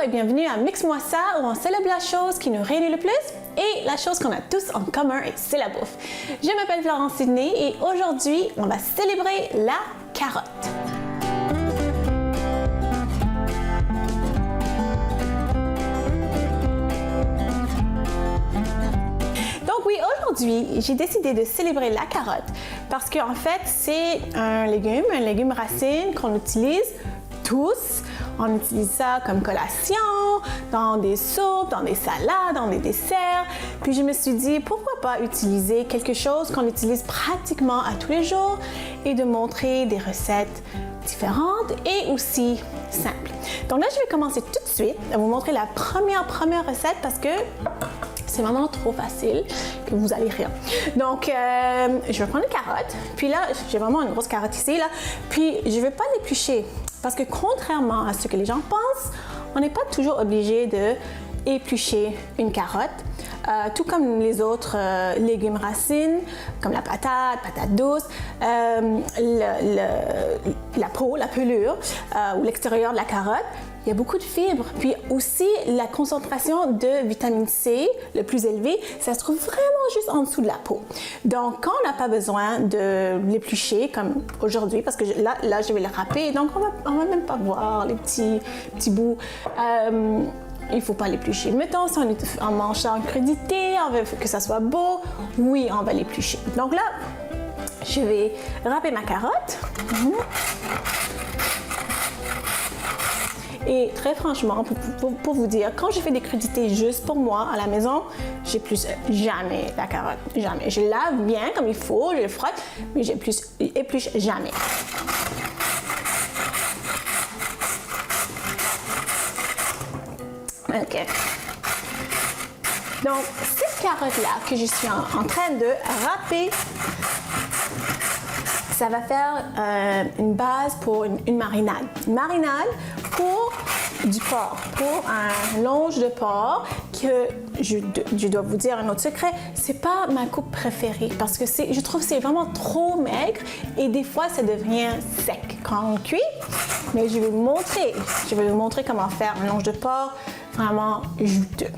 et bienvenue à Mix-moi ça où on célèbre la chose qui nous réunit le plus et la chose qu'on a tous en commun et c'est la bouffe. Je m'appelle Florence Sidney et aujourd'hui on va célébrer la carotte. Donc oui, aujourd'hui j'ai décidé de célébrer la carotte parce qu'en fait c'est un légume racine qu'on utilise tous. On utilise ça comme collation, dans des soupes, dans des salades, dans des desserts. Puis je me suis dit, pourquoi pas utiliser quelque chose qu'on utilise pratiquement à tous les jours et de montrer des recettes différentes et aussi simples. Donc là, je vais commencer tout de suite à vous montrer la première recette parce que c'est vraiment trop facile que vous allez rire. Donc, je vais prendre une carotte. Puis là, j'ai vraiment une grosse carotte ici, là. Puis, je ne vais pas l'éplucher. Parce que contrairement à ce que les gens pensent, on n'est pas toujours obligé de éplucher une carotte. Tout comme les autres légumes racines, comme la patate douce, la peau, la pelure ou l'extérieur de la carotte, il y a beaucoup de fibres. Puis aussi, la concentration de vitamine C, le plus élevé, ça se trouve vraiment juste en dessous de la peau. Donc, quand on n'a pas besoin de l'éplucher, comme aujourd'hui, parce que là, je vais le râper, donc on va même pas voir les petits bouts. Il ne faut pas l'éplucher. Mettons, si on mange ça en crudité, on veut que ça soit beau, oui, on va l'éplucher. Donc là, je vais râper ma carotte. Et très franchement, pour vous dire, quand je fais des crudités juste pour moi à la maison, j'épluche jamais la carotte. Jamais. Je lave bien comme il faut, je le frotte, mais j'épluche jamais. OK. Donc, cette carotte-là que je suis en train de râper, ça va faire une base pour une marinade. Une marinade pour du porc, pour un longe de porc que je dois vous dire un autre secret, c'est pas ma coupe préférée parce que je trouve que c'est vraiment trop maigre et des fois ça devient sec quand on cuit. Mais je vais vous montrer comment faire un longe de porc vraiment juteux.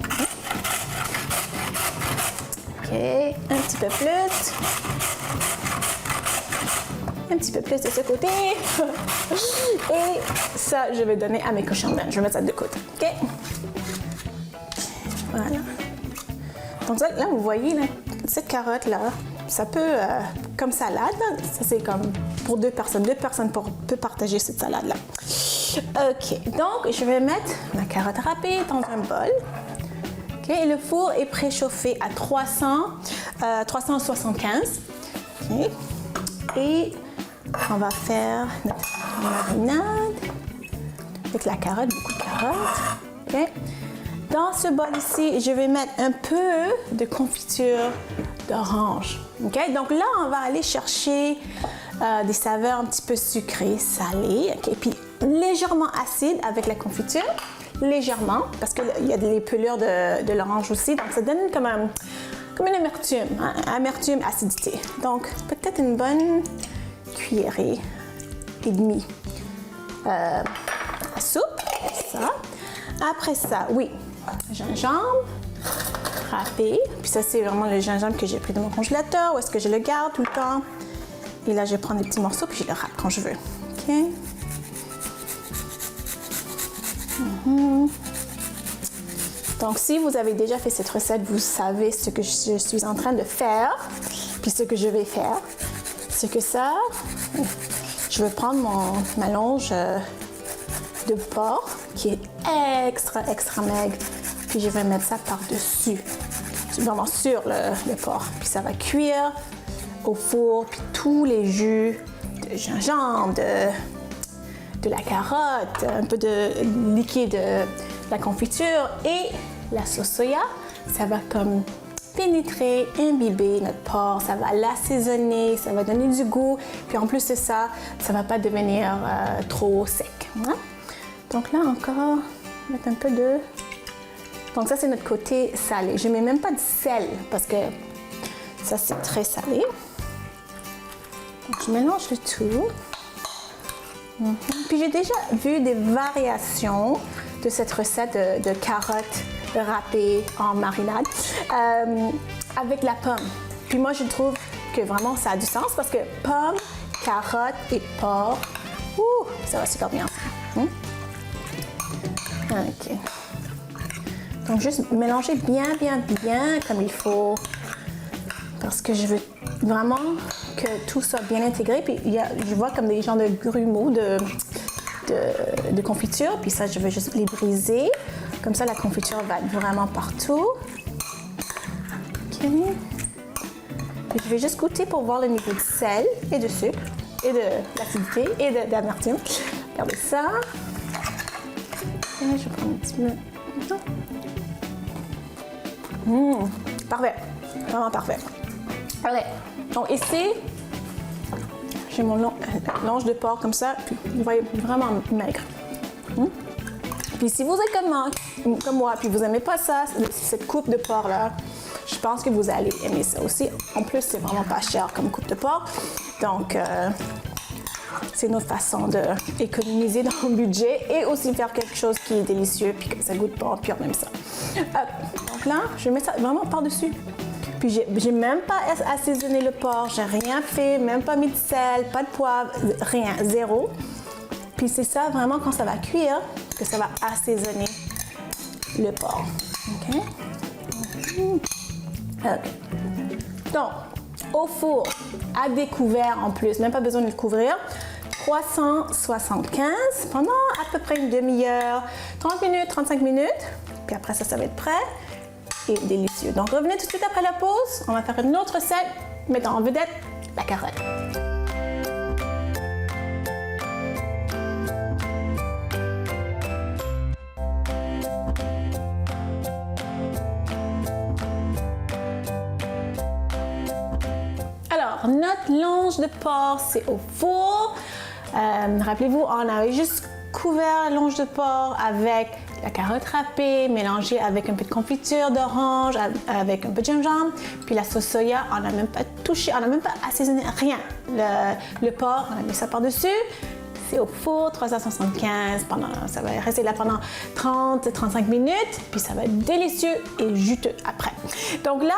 OK, un petit peu plus. Un petit peu plus de ce côté. Et ça, je vais donner à mes cochons d'Inde. Je vais mettre ça de côté. OK? Voilà. Donc là, vous voyez, là, cette carotte-là, ça peut, comme salade, là, ça c'est comme pour deux personnes. Deux personnes peuvent partager cette salade-là. OK. Donc, je vais mettre ma carotte râpée dans un bol. OK? Et le four est préchauffé à 375. OK? Et on va faire notre marinade avec la carotte, beaucoup de carottes. Okay. Dans ce bol ici, je vais mettre un peu de confiture d'orange. Okay. Donc là, on va aller chercher des saveurs un petit peu sucrées, salées, okay. Puis légèrement acides avec la confiture, légèrement, parce qu'il y a des pelures de l'orange aussi. Donc ça donne comme une amertume, hein, amertume, acidité. Donc peut-être une bonne cuillerée et demie à soupe, ça. Après ça, oui, gingembre râpé. Puis ça, c'est vraiment le gingembre que j'ai pris de mon congélateur ou est-ce que je le garde tout le temps. Et là, je prends des petits morceaux puis je le râpe quand je veux. OK. Donc, si vous avez déjà fait cette recette, vous savez ce que je suis en train de faire, puis ce que je vais faire. C'est que ça, je vais prendre ma longe de porc qui est extra maigre, puis je vais mettre ça par-dessus, vraiment sur le porc. Puis ça va cuire au four, puis tous les jus de gingembre, de la carotte, un peu de liquide de la confiture et la sauce soya, ça va comme pénétrer, imbiber notre porc, ça va l'assaisonner, ça va donner du goût, puis en plus de ça, ça va pas devenir trop sec. Hein? Donc là encore, mettre un peu de... Donc ça c'est notre côté salé. Je mets même pas de sel parce que ça c'est très salé. Donc je mélange le tout. Puis j'ai déjà vu des variations de cette recette de carottes râpées en marinade avec la pomme. Puis moi, je trouve que vraiment ça a du sens parce que pommes, carottes et porc, ça va super bien. OK. Donc, juste mélanger bien comme il faut. Parce que je veux vraiment que tout soit bien intégré. Puis, je vois comme des genres de grumeaux de confiture. Puis ça, je veux juste les briser. Comme ça, la confiture va être vraiment partout. OK. Puis, je vais juste goûter pour voir le niveau de sel et de sucre et de l'acidité et d'amertume. Regardez ça. Et je vais prendre un petit peu. Parfait. Vraiment parfait. Allez. Donc ici, j'ai mon longe de porc comme ça. Puis vous voyez, vraiment maigre. Puis si vous êtes comme moi, puis vous n'aimez pas ça, cette coupe de porc-là, je pense que vous allez aimer ça aussi. En plus, c'est vraiment pas cher comme coupe de porc. Donc, c'est une autre façon d'économiser dans le budget et aussi faire quelque chose qui est délicieux puis que ça goûte bon, puis on aime ça. Donc là, je mets ça vraiment par-dessus. Puis j'ai même pas assaisonné le porc, j'ai rien fait, même pas mis de sel, pas de poivre, rien, zéro. Puis c'est ça vraiment quand ça va cuire que ça va assaisonner le porc. OK? Donc, au four, à découvert en plus, même pas besoin de le couvrir. 375 pendant à peu près une demi-heure, 30 minutes, 35 minutes. Puis après ça, ça va être prêt et délicieux. Donc revenez tout de suite après la pause. On va faire une autre recette mettant en vedette la carotte. Alors, notre longe de porc, c'est au four. Rappelez-vous, on avait juste couvert la longe de porc avec la carotte râpée, mélangée avec un peu de confiture d'orange, avec un peu de gingembre, puis la sauce soya, on n'a même pas touché, on n'a même pas assaisonné, rien. Le porc, on a mis ça par-dessus. C'est au four, 375, ça va rester là pendant 30-35 minutes, puis ça va être délicieux et juteux après. Donc là,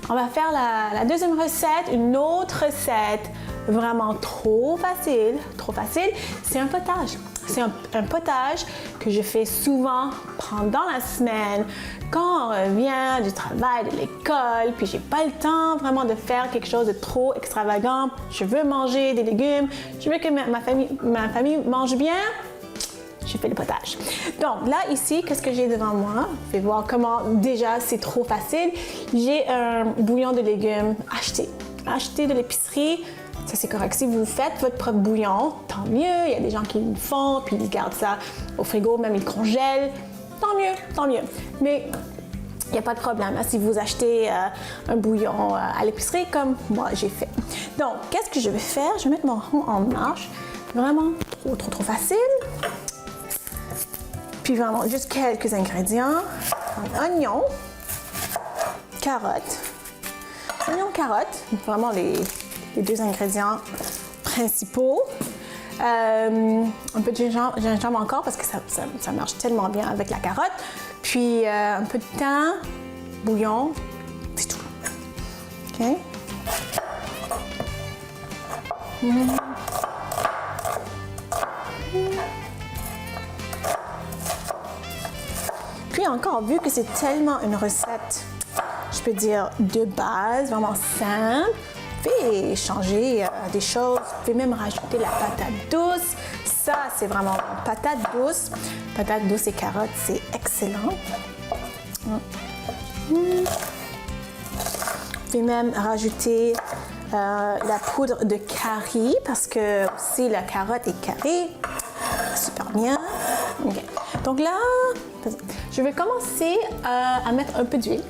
on va faire la deuxième recette, une autre recette vraiment trop facile, c'est un potage. C'est un potage que je fais souvent pendant la semaine quand on revient du travail, de l'école, puis j'ai pas le temps vraiment de faire quelque chose de trop extravagant. Je veux manger des légumes, je veux que ma famille mange bien. Je fais le potage. Donc là, ici, qu'est-ce que j'ai devant moi? Je vais voir comment, déjà, c'est trop facile. J'ai un bouillon de légumes acheté de l'épicerie. Ça, c'est correct. Si vous faites votre propre bouillon, tant mieux. Il y a des gens qui le font, puis ils gardent ça au frigo, même ils congèlent. Tant mieux. Mais il n'y a pas de problème si vous achetez un bouillon à l'épicerie, comme moi, j'ai fait. Donc, qu'est-ce que je vais faire? Je vais mettre mon rond en marche. Vraiment trop facile. Puis vraiment, juste quelques ingrédients. Un oignon, carotte. Vraiment les deux ingrédients principaux. Un peu de gingembre encore parce que ça marche tellement bien avec la carotte. Puis un peu de thym, bouillon, c'est tout. OK? Puis encore, vu que c'est tellement une recette, je peux dire de base, vraiment simple, vous pouvez changer des choses, vous pouvez même rajouter la patate douce. Ça, c'est vraiment patate douce et carottes, c'est excellent. Vous pouvez même rajouter la poudre de curry parce que aussi la carotte est curry, super bien. Okay. Donc là, je vais commencer à mettre un peu d'huile.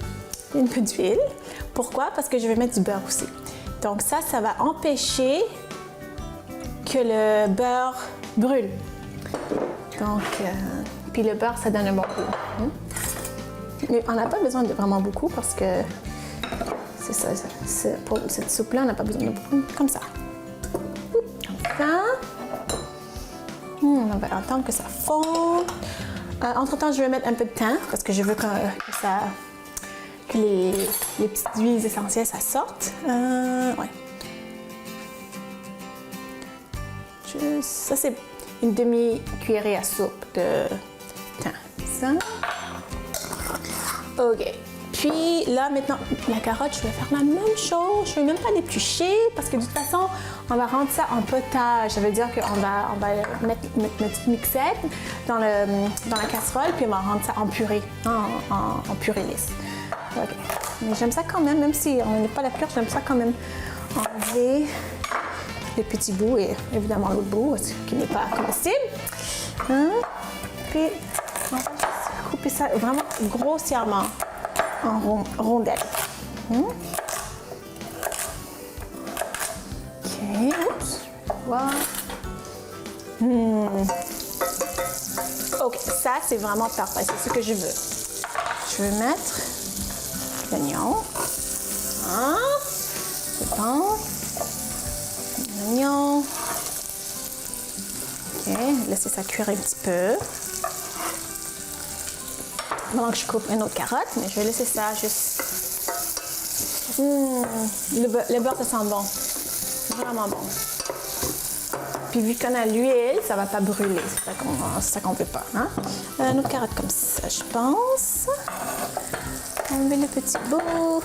Pourquoi? Parce que je vais mettre du beurre aussi. Donc ça va empêcher que le beurre brûle. Donc, puis le beurre, ça donne un bon goût. Mais on n'a pas besoin de vraiment beaucoup parce que c'est ça. Pour cette soupe-là, on n'a pas besoin de beaucoup. Comme ça. Comme ça. On va attendre que ça fonde. Entre-temps, je vais mettre un peu de thym parce que je veux que les petites huiles essentielles, ça sorte. Ouais. Ça, c'est une demi-cuillerée à soupe de thym. Ça. OK. Puis là, maintenant, la carotte, je vais faire la même chose. Je ne vais même pas l'éplucher parce que de toute façon, on va rendre ça en potage. Ça veut dire qu'on va mettre notre petite mixette dans la casserole, puis on va rendre ça en purée, en purée lisse. OK. Mais j'aime ça quand même si on n'est pas la pure, j'aime ça quand même enlever les petits bouts et évidemment l'autre bout qui n'est pas comestible. Puis, on va juste couper ça vraiment grossièrement en rondelles. OK. Oups. Voilà. OK. Ça, c'est vraiment parfait. C'est ce que je veux. Je vais mettre l'oignon. C'est bon. L'oignon. OK. Laissez ça cuire un petit peu. Pendant que je coupe une autre carotte, mais je vais laisser ça juste... Le beurre, ça sent bon. Vraiment bon. Puis vu qu'on a l'huile, ça ne va pas brûler. C'est ça qu'on ne veut pas. Hein? Une autre carotte comme ça, je pense. Enlever le petit bout.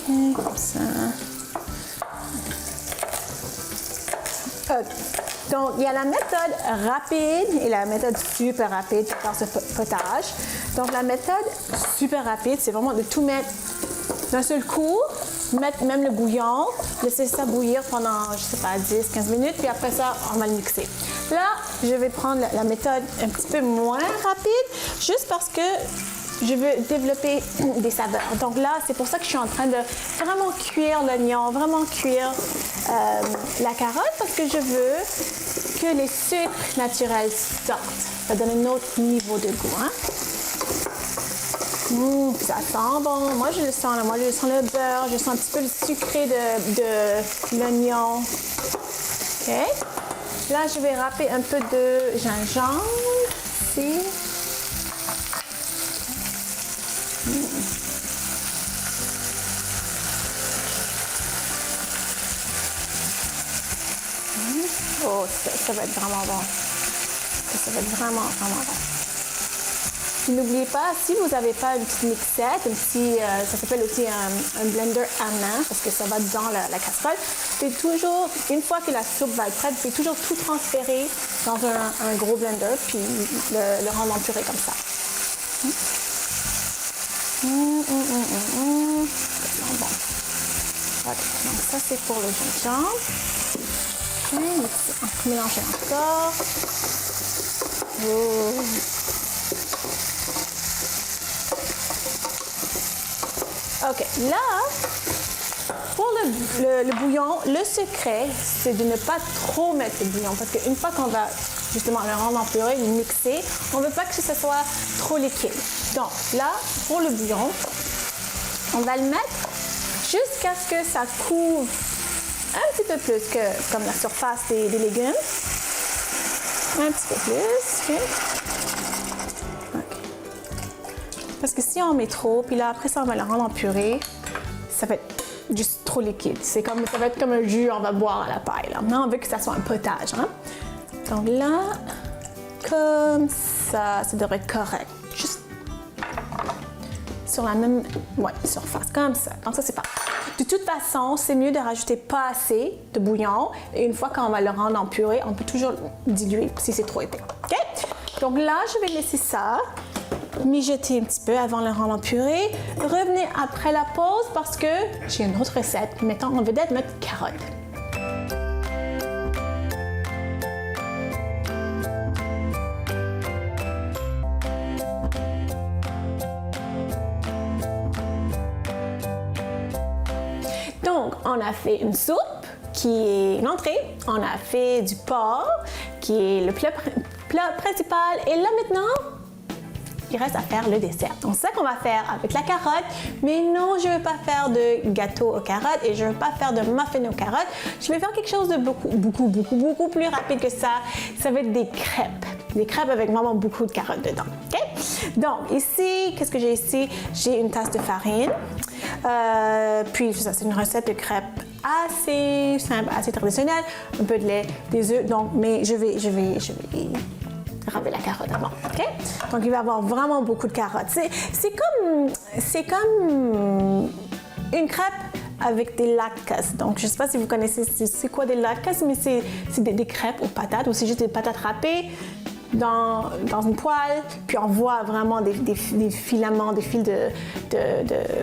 OK, comme ça. OK. Donc, il y a la méthode rapide et la méthode super rapide pour faire ce potage. Donc, la méthode super rapide, c'est vraiment de tout mettre d'un seul coup, mettre même le bouillon, laisser ça bouillir pendant, je sais pas, 10-15 minutes, puis après ça, on va le mixer. Là, je vais prendre la méthode un petit peu moins rapide, juste parce que je veux développer des saveurs. Donc là, c'est pour ça que je suis en train de vraiment cuire l'oignon, vraiment cuire la carotte, parce que je veux que les sucres naturels sortent. Ça donne un autre niveau de goût. Hein? Ça sent bon. Moi, je le sens. Là. Moi, je sens le beurre. Je sens un petit peu le sucré de l'oignon. OK. Là, je vais râper un peu de gingembre ici. Oh, ça va être vraiment bon. Ça va être vraiment, vraiment bon. N'oubliez pas, si vous n'avez pas une petite mixette, ça s'appelle aussi un blender à main, parce que ça va dans la casserole, vous pouvez toujours, une fois que la soupe va être prête, vous pouvez toujours tout transférer dans un gros blender, puis le rendre en purée comme ça. Bon. Okay. Donc ça, c'est pour le gingembre. Okay. On peut mélanger encore. Oh. OK, là, pour le bouillon, le secret, c'est de ne pas trop mettre le bouillon, parce qu'une fois qu'on va justement le rendre en purée, le mixer, on ne veut pas que ce soit trop liquide. Donc là, pour le bouillon, on va le mettre jusqu'à ce que ça couvre un petit peu plus que comme la surface des légumes. Un petit peu plus. OK. Parce que si on met trop, puis là, après ça, on va le rendre en purée, ça va être juste trop liquide. Ça va être comme un jus, on va boire à la paille. Là. Maintenant, on veut que ça soit un potage. Hein? Donc là, comme ça devrait être correct. Juste sur la même surface, comme ça. Donc ça, c'est parfait. De toute façon, c'est mieux de rajouter pas assez de bouillon. Et une fois qu'on va le rendre en purée, on peut toujours diluer si c'est trop épais. OK? Donc là, je vais laisser ça mijoter un petit peu avant de le rendre en purée. Revenez après la pause parce que j'ai une autre recette mettant en vedette notre carotte. Donc, on a fait une soupe qui est une entrée. On a fait du porc qui est le plat principal. Et là maintenant, il reste à faire le dessert. Donc, c'est ça qu'on va faire avec la carotte. Mais non, je ne veux pas faire de gâteau aux carottes et je ne veux pas faire de muffin aux carottes. Je vais faire quelque chose de beaucoup plus rapide que ça. Ça va être des crêpes. des crêpes avec vraiment beaucoup de carottes dedans. OK? Donc, ici, qu'est-ce que j'ai ici? J'ai une tasse de farine. Puis, ça, c'est une recette de crêpes assez simple, assez traditionnelle. Un peu de lait, des œufs. Donc, mais je vais râper la carotte avant. OK? Donc, il va y avoir vraiment beaucoup de carottes. C'est comme une crêpe avec des latkes. Donc, je ne sais pas si vous connaissez c'est quoi des latkes, mais c'est des crêpes aux patates ou c'est juste des patates râpées dans une poêle, puis on voit vraiment des filaments, des fils de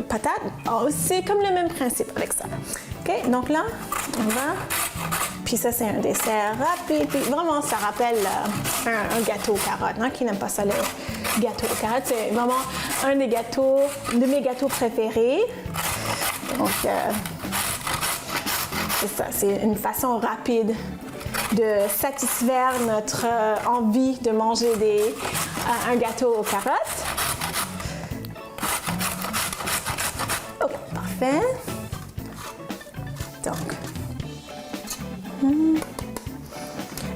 patates. Alors, c'est comme le même principe avec ça. OK? Donc là, on va... Puis ça, c'est un dessert rapide. Puis vraiment, ça rappelle un gâteau aux carottes. Hein? Qui n'aime pas ça, le gâteau aux carottes? C'est vraiment un des gâteaux, de mes gâteaux préférés. Donc, c'est ça. C'est une façon rapide de satisfaire notre envie de manger un gâteau aux carottes. OK, parfait. Donc,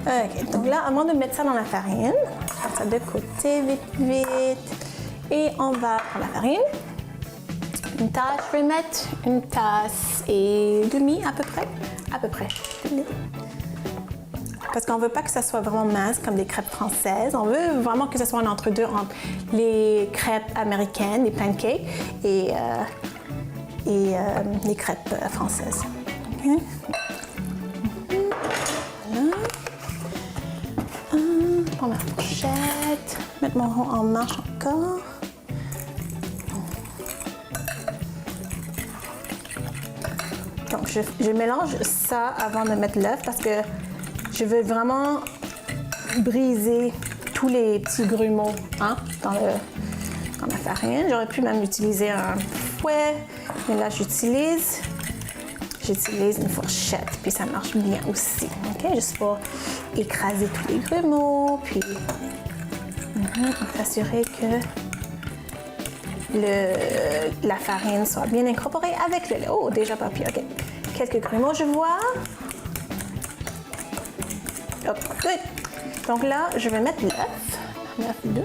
OK, donc là, avant de mettre ça dans la farine, on va faire ça de côté, vite. Et on va prendre la farine. Une tasse, je vais mettre une tasse et demie à peu près. Parce qu'on ne veut pas que ça soit vraiment mince comme des crêpes françaises. On veut vraiment que ça soit un entre-deux entre les crêpes américaines, les pancakes, et les crêpes françaises. Okay. Voilà. Prends ma fourchette, mettre mon rond en marche encore. Donc, je mélange ça avant de mettre l'œuf parce que je veux vraiment briser tous les petits grumeaux dans la farine. J'aurais pu même utiliser un fouet, mais là, j'utilise une fourchette, puis ça marche bien aussi. OK? Juste pour écraser tous les grumeaux, puis s'assurer que la farine soit bien incorporée avec le lait. Oh, déjà pas pire. OK. Quelques grumeaux, je vois. Hop, good. Donc là, je vais mettre l'œuf. L'œuf 2.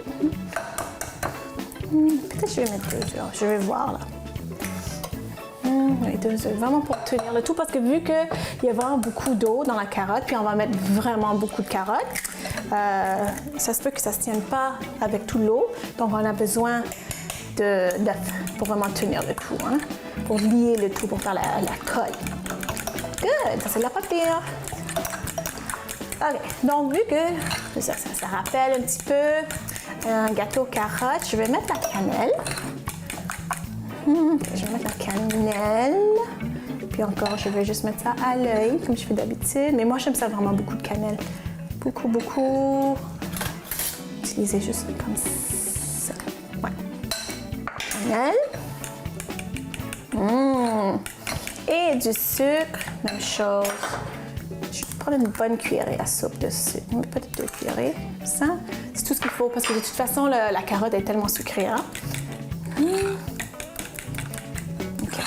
Peut-être que je vais mettre 2 œufs. Je vais voir là. Les 2 œufs, vraiment pour tenir le tout, parce que vu qu'il y a vraiment beaucoup d'eau dans la carotte, puis on va mettre vraiment beaucoup de carottes, ça se peut que ça ne se tienne pas avec tout l'eau. Donc on a besoin d'œuf pour vraiment tenir le tout, hein, pour lier le tout, pour faire la colle. Good, ça c'est de la papier. OK, donc vu que ça rappelle un petit peu un gâteau aux carottes, je vais mettre la cannelle. Je vais mettre la cannelle. Puis encore, je vais juste mettre ça à l'œil, comme je fais d'habitude. Mais moi, j'aime ça vraiment beaucoup de cannelle. Beaucoup. Utilisez juste comme ça. Ouais. Cannelle. Et du sucre, même chose. Je vais prendre une bonne cuillerée à soupe de sucre. Peut-être 2 cuillerées. Ça, c'est tout ce qu'il faut parce que de toute façon, la carotte est tellement sucrée. Hein? OK.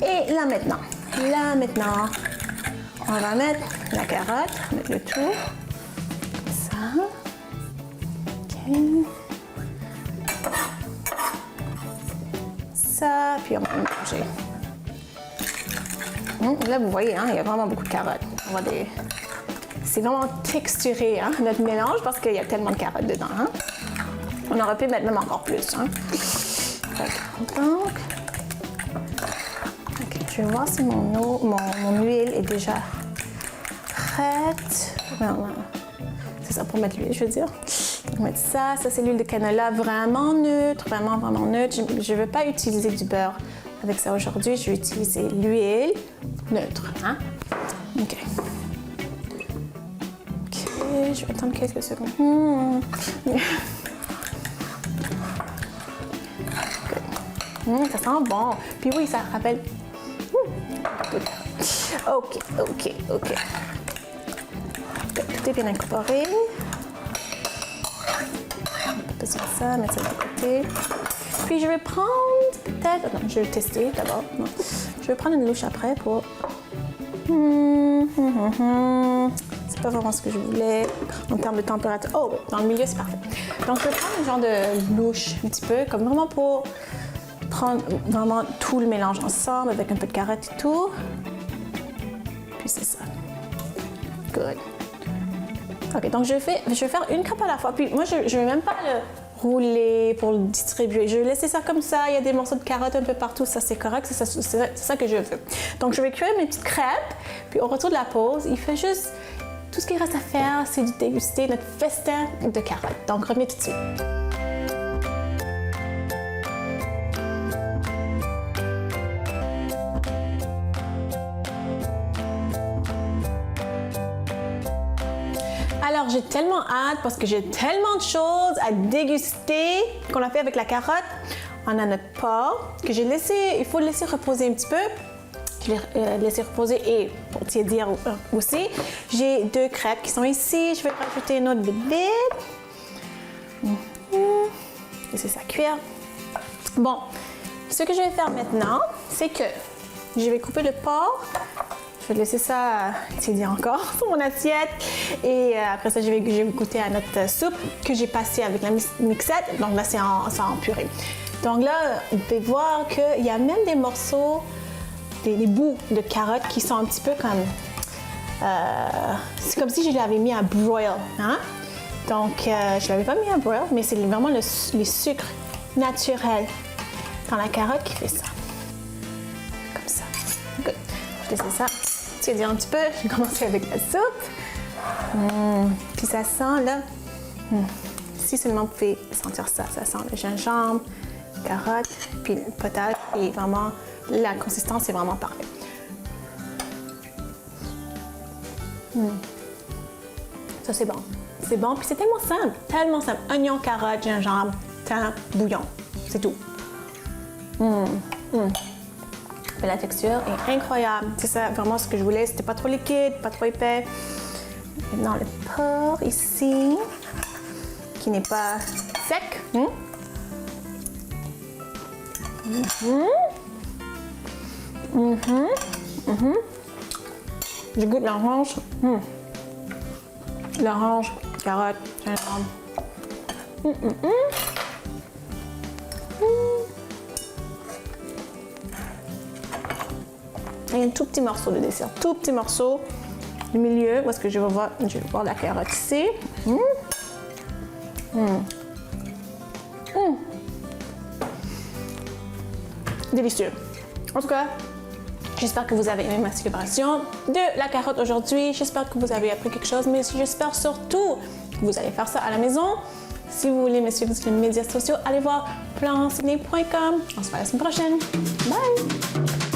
Et là maintenant, on va mettre la carotte, mettre le tout. Ça. OK. Ça, puis on va mélanger. Là, vous voyez, hein, il y a vraiment beaucoup de carottes. C'est vraiment texturé, hein, notre mélange, parce qu'il y a tellement de carottes dedans. Hein. On aurait pu mettre même encore plus. Hein. Donc, OK, je vais voir si mon huile est déjà prête. Non. C'est ça pour mettre l'huile, je veux dire. Donc, mettre ça c'est l'huile de canola vraiment neutre, vraiment neutre. Je ne veux pas utiliser du beurre avec ça aujourd'hui. Je vais utiliser l'huile neutre. Hein? OK. Je vais attendre quelques secondes. Ça sent bon. Puis oui, ça rappelle. OK. Tout est bien incorporé. Besoin de ça, mettre ça de côté. Puis je vais prendre peut-être... Attends, je vais le tester d'abord. Je vais prendre une louche après pour... C'est pas vraiment ce que je voulais en termes de température. Oh, oui, dans le milieu, c'est parfait. Donc, je vais prendre un genre de louche, un petit peu, comme vraiment pour prendre vraiment tout le mélange ensemble avec un peu de carotte et tout. Puis c'est ça. Good. OK, donc je vais faire une crêpe à la fois. Puis moi, je ne vais même pas le rouler pour le distribuer. Je vais laisser ça comme ça. Il y a des morceaux de carottes un peu partout. Ça, c'est correct. C'est ça que je veux. Donc, je vais cuire mes petites crêpes. Puis au retour de la pause, il fait juste... Tout ce qu'il reste à faire, c'est de déguster notre festin de carottes. Donc, revenez tout de suite. Alors, j'ai tellement hâte parce que j'ai tellement de choses à déguster qu'on a fait avec la carotte. On a notre porc que j'ai laissé, il faut le laisser reposer un petit peu. Je l'ai laissé reposer et pour tiédir aussi. J'ai 2 crêpes qui sont ici. Je vais rajouter une autre vite. Laisser ça cuire. Bon, ce que je vais faire maintenant, c'est que je vais couper le porc. Je vais laisser ça tiédir encore sur mon assiette. Et après ça, je vais goûter à notre soupe que j'ai passée avec la mixette. Donc là, c'est en purée. Donc là, vous pouvez voir qu'il y a même des morceaux, des bouts de carottes qui sont un petit peu comme... c'est comme si je l'avais mis à broil. Hein? Donc, je ne l'avais pas mis à broil, mais c'est vraiment les sucres naturels dans la carotte qui fait ça. Comme ça. Good. Je vais laisser ça tiédir un petit peu. Je vais commencer avec la soupe. Puis ça sent là. Si seulement vous pouvez sentir ça. Ça sent le gingembre, la carotte, puis le potage. Et vraiment, la consistance est vraiment parfaite. Ça, c'est bon. C'est bon, puis c'est tellement simple. Tellement simple. Oignon, carotte, gingembre, thym, bouillon. C'est tout. La texture est incroyable. C'est ça vraiment ce que je voulais. C'était pas trop liquide, pas trop épais. Maintenant, le porc ici, qui n'est pas sec. Je goûte l'orange. L'orange, carotte, gingembre. Il y a un tout petit morceau de dessert, tout petit morceau du milieu, parce que je vais voir la carotte ici. Délicieux. En tout cas, j'espère que vous avez aimé ma célébration de la carotte aujourd'hui. J'espère que vous avez appris quelque chose, mais j'espère surtout que vous allez faire ça à la maison. Si vous voulez me suivre sur les médias sociaux, allez voir plansidney.com. On se voit la semaine prochaine. Bye!